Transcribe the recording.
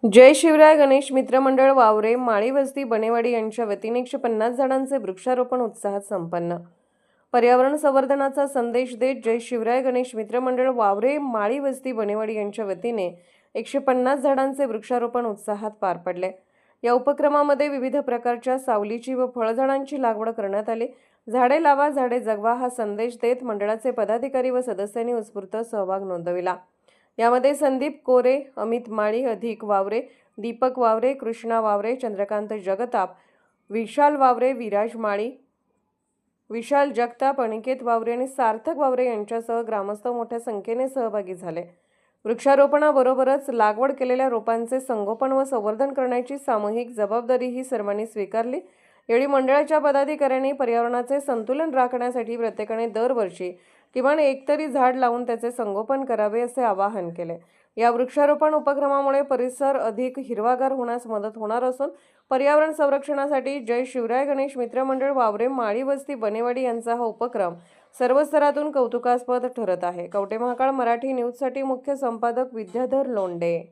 जय शिवराय गणेश मित्र मंडळ वावरे माळी वस्ती बनेवाडी यांच्या वतीने 150 झाडांचे वृक्षारोपण उत्साहात संपन्न। पर्यावरण संवर्धनाचा संदेश देत जय शिवराय गणेश मित्र मंडळ वावरे माळी वस्ती बनेवाडी यांच्या वतीने 150 झाडांचे वृक्षारोपण उत्साहात पार पडले। या उपक्रमामध्ये विविध प्रकारच्या सावलीची व फळझाडांची लागवड करण्यात आली। झाडे लावा झाडे जगवा हा संदेश देत मंडळाचे पदाधिकारी व सदस्यांनी उत्स्फूर्त सहभाग नोंदविला। यामध्ये संदीप कोरे, अमित माळी, अधिक वावरे, दीपक वावरे, कृष्णा वावरे, चंद्रकांत जगताप, विशाल वावरे, विराज माळी, विशाल जगताप, अनिकेत वावरे आणि सार्थक वावरे यांच्यासह ग्रामस्थ मोठ्या संख्येने सहभागी झाले। वृक्षारोपणाबरोबरच लागवड केलेल्या रोपांचे संगोपन व संवर्धन करण्याची सामूहिक जबाबदारीही सर्वांनी स्वीकारली। यावेळी मंडळाच्या पदाधिकाऱ्यांनी पर्यावरणाचे संतुलन राखण्यासाठी प्रत्येकाने दरवर्षी किमान एक तरी झाड लावून त्याचे संगोपन करावे असे आवाहन केले। या वृक्षारोपण उपक्रमामुळे परिसर अधिक हिरवागार होण्यास मदत होणार असून पर्यावरण संरक्षणासाठी जय शिवराय गणेश मित्र मंडळ वावरे माळी वस्ती बनेवाडी यांचा हा उपक्रम सर्व स्तरातून कौतुकास्पद ठरत आहे। कवठे महाकाळ मराठी न्यूजसाठी मुख्य संपादक विद्याधर लोंढे।